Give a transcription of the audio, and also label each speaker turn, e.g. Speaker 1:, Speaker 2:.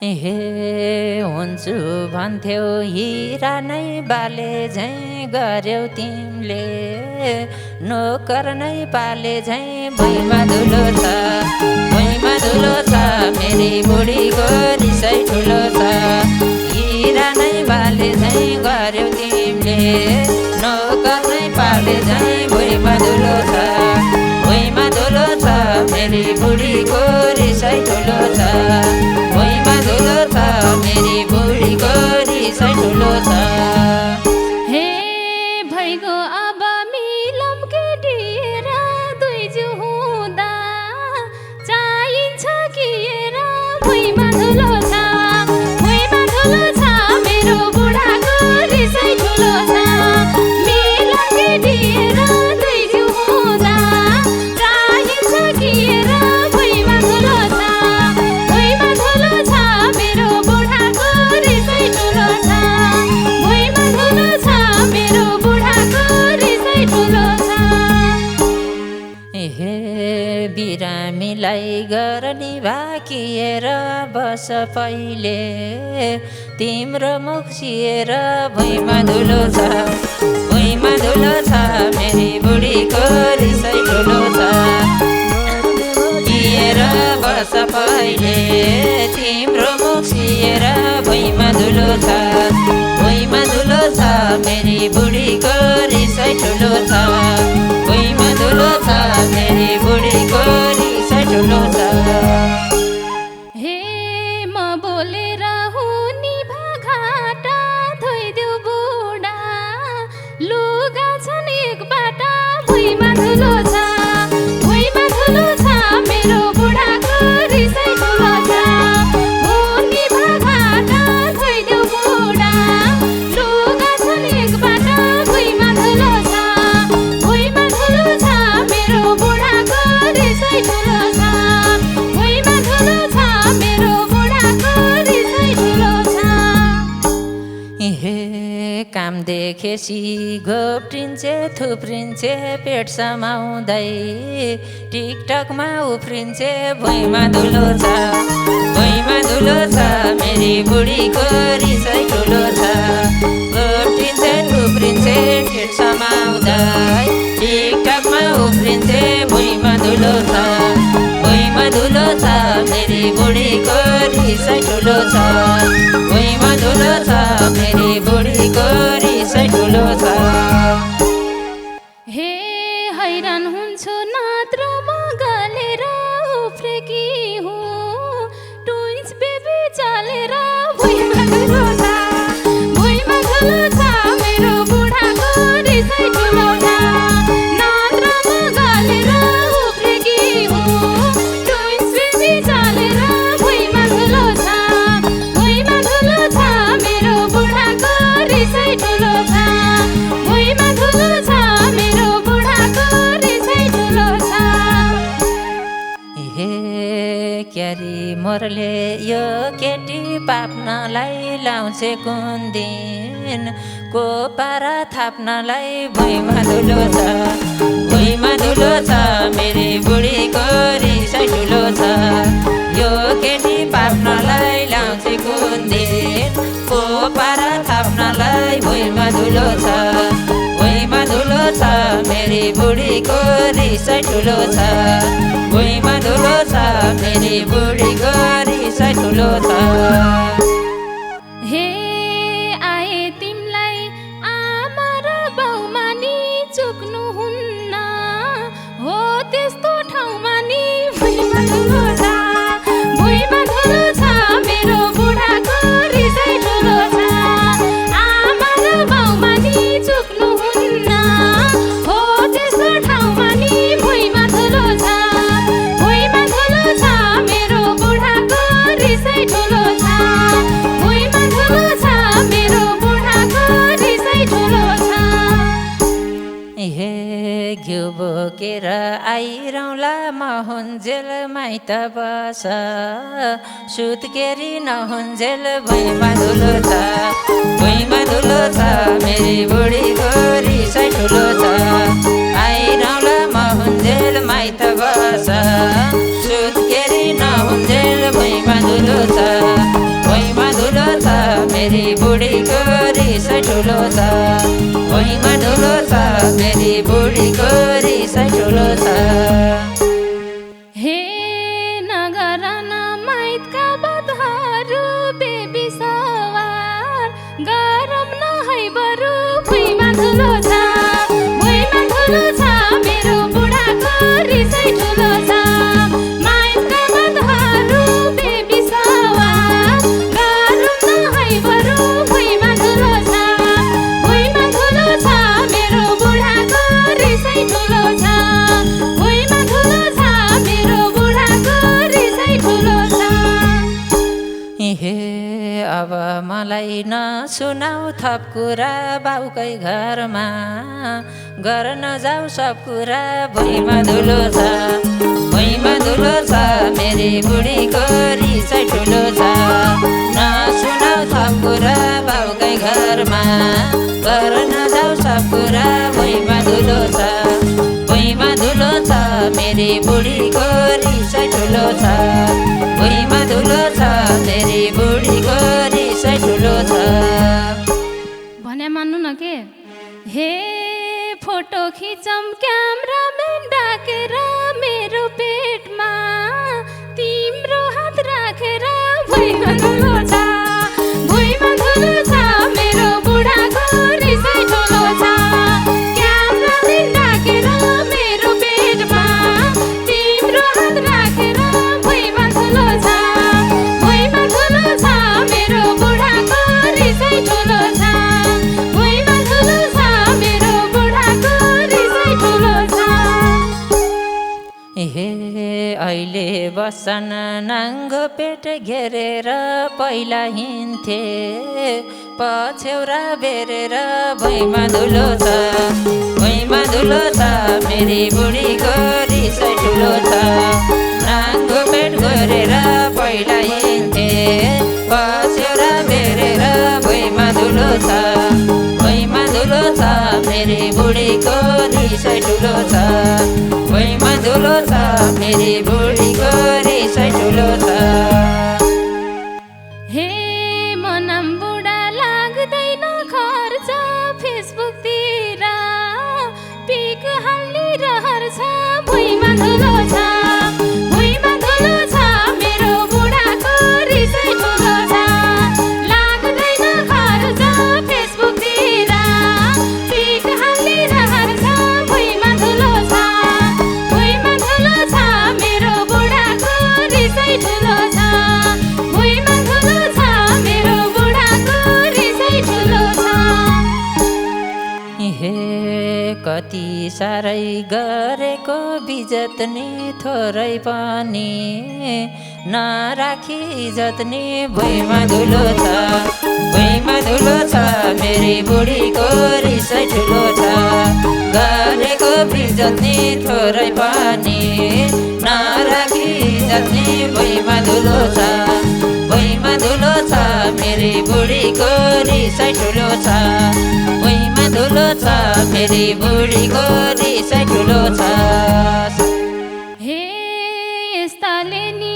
Speaker 1: हे हुन्छु भन्थ्यौ हिरा नै बाले झैँ गर्यौ तिमीले, नोकर नै पाले झैँ भुइँमा धुलो छ, भुइँमा धुलो छ, मेरी बुढीको रिसै ठुलो छ। हिरा नै बाले झैँ गर्यौ तिमीले, नोकर नै पाले झैँ भुइँमा धुलो छ, भुइँमा धुलो छ, मेरी बुढीको रिसै ठुलो छ, भुइँमा धुलो छ, मेरी बुढीको रिसै ठुलो छ।
Speaker 2: हे भइगो अब मिलम केटिएर दुई जिउ हुँदा, चाहिन्छ किएर भुइँमा धुलो छ, भुइँमा धुलो छ, मेरो बुढाको रिसै ठुलो छ। मिलम केटिएर दुई जिउ हुँदा, चाहिन्छ किएर भुइँमा धुलो छ, भुइँमा धुलो छ, मेरो बुढाको रिसै ठुलो छ, भुइँमा धुलो छ, मेरो बुढाको रिसै ठुलो छ।
Speaker 1: हे बिरामीलाई गरनी भाकिएर बस पहिले, तिम्रो मुख सिएर भुइँमा धुलो छ, भुइँमा धुलो छ, मेरी बुढीको रिसै ठुलो छ। सिएर बस पहिले, तिम्रो मुख सिएर भुइँमा धुलो छ, भुइँमा धुलो छ, मेरी बुढीको रिसै ठुलो छ, भुइँमा धुलो छ, मेरी बुढीको रिसै ठुलो छ।
Speaker 2: हे म बोलेर हुनी भाघाटा धोइदेऊ बुढा, लुगा छन् एक बाटा भुइँमा धुलो छ, भुइँमा धुलो छ, मेरो बुढाको रिसै ठुलो छ। हुनी भाघाटा धोइदेऊ बुढा, लुगा छन् एक बाटा भुइँमा धुलो छ, भुइँमा धुलो छ, मेरो बुढाको रिसै ठुलो छ, भुइँमा धुलो छ, मेरो बुढाको रिसै ठुलो छ।
Speaker 1: हे काम देखेसी घोप्टिन्छे थुप्रिन्छे पेट समाउँदै, टिकटकमा उफ्रिन्छे भुइँमा धुलो छ, भुइँमा धुलो छ, मेरी बुढीको रिसै ठुलो छ। घोप्टिन्छे थुप्रिन्छे पेट समाउँदै, टिकटकमा उफ्रिन्छे भुइँमा धुलो छ, भुइँमा धुलो छ, मेरी बुढीको रिसै ठुलो छ, भुइँमा धुलो छ, मेरी बुढीको रिसै ठुलो छ।
Speaker 2: हे हैरान हुन्छु नत्र म गलेर उफ्रेकी हुँ, ट्विन्स बेबी चलेर भुइँमा धुलो छ, भुइँमा धुलो छ, मेरो बुढाको रिसै ठुलो छ। नत्र म गलेर उफ्रेकी हुँ, ट्विन्स बेबी चलेर भुइँमा धुलो छ, भुइँमा धुलो छ, मेरो बुढाको रिसै ठुलो छ, भुइँमा धुलो छ, मेरो बुढाको रिसै ठुलो छ।
Speaker 1: हे क्यारी मोरले यो केटी पाप्नलाई लाउँछे कुन दिन, को पारा थाप्नलाई भुइँमा धुलो छ, भुइँमा धुलो छ, मेरी बुढीको रिसै ठुलो छ। यो केटी पाप्नलाई लाउँछे कुन दिन, को पारा थाप्नलाई भुइँमा धुलो छ, भुइँमा धुलो छ, मेरी बुढीको रिसै ठुलो छ, भुइँमा धुलो छ, मेरी बुढीको रिसै ठुलो छ।
Speaker 2: हे आए तिमलाई आमा र बाउमा नि चुक्नुहुन्न, हो त्यस्तो ठाउँमा नि भुइँमा धुलो छ, भुइँमा धुलो छ, मेरो बुढाको रिसै ठुलो छ। आमा र बाउमा नि चुक्नुहुन्न, हो त्यस्तो ठाउँमा नि भुइँमा धुलो छ, भुइँमा धुलो छ, मेरो बुढाको रिसै ठुलो छ, भुइँमा धुलो छ, मेरो बुढाको रिसै ठुलो छ।
Speaker 1: हे घिउ बोकेर आइरौँला महुन्जेल माइत बस, सुत्केरी नहुन्जेल भुइँमा धुलो छ, भुइँमा धुलो छ, मेरी बुढीको रिसै ठुलो छ। आइरौँला महुन्जेल माइत बस, सुत्केरी नहुन्जेल भुइँमा धुलो छ,
Speaker 2: रिसै ठुलो छ माइतका मातहरू बेबी सवार गरौँ न है बरु भुइँमा धुलो छ मेरो बुढाको रिसै ठुलो छ भुइँमा धुलो छ मेरो बुढाको रिसै ठुलो छ।
Speaker 1: हे अब मलाई नसुनाऊ थप कुरा बाउकै घरमा गर्न जाऊ सब कुरा भुइँमा धुलो छ भुइँमा धुलो छ मेरी बुढीको रिसै ठुलो छ नसुनाऊ थप कुरा बाउकै घरमा गर्न जाऊ सब कुरा भुइँमा धुलो छ भुइँमा धुलो छ मेरी बुढीको रिसै ठुलो छ भुइँमा धुलो छ मेरी बुढीको रिसै ठुलो छ।
Speaker 2: भने मान्नु न के हे फोटो खिचौँ क्यामराम्यान डाकेर मेरो पेटमा तिम्रो हात राखेर भुइँमा धुलो छ भुइँमा धुलो छ मेरो बुढाको रिसै ठुलो छ क्यामराम्यान डाकेर मेरो पेटमा तिम्रो हात राखेर भुइँमा धुलो छ भुइँमा धुलो छ मेरो बुढाको रिसै ठुलो छ भुइँमा धुलो छ मेरो बुढाको रिसै ठुलो छ।
Speaker 1: हे अहिले बस्छन् नाङ्गो पेट घेरेर पहिला हिँड्थे पछ्यौरा बेरेर भुइँमा धुलो छ भुइँमा धुलो छ मेरी बुढीको रिसै ठुलो छ नाङ्गो पेट घेरेर पहिला हिँड्थे पछ्यौरा बेरेर भुइँमा धुलो छ भुइँमा धुलो छ मेरी बुढीको रिसै ठुलो छ भुइँमा धुलो छ मेरी बुढीको रिसै ठुलो छ।
Speaker 2: हे मनाम बुढा लाग्दैन खर्च फेसबुकतिर पिक हाल्ने रहर छ भुइँमा धुलो छ भुइँमा धुलो छ मेरो बुढाको रिसै ठुलो छ लाग्दैन खर्च फेसबुकतिर पिक हाल्ने रहर छ भुइँमा धुलो छ भुइँमा धुलो छ मेरो बुढाको रिसै ठुलो छ भुइँमा धुलो छ मेरो बुढाको रिसै ठुलो छ।
Speaker 1: हे कति साह्रै गरेको बिजत नि थोरै पनि नराखी इज्जत नि भुइँमा धुलो छ भुइँमा धुलो छ मेरी बुढीको रिसै ठुलो छ गरेको बिजत नि थोरै पनि नराखी इज्जत नि भुइँमा धुलो छ भुइँमा धुलो छ मेरी बुढीको रिसै ठुलो छ भुइँमा धुलो छ मेरी बुढीको रिसै ठुलो छ।
Speaker 2: हे यस्ताले नि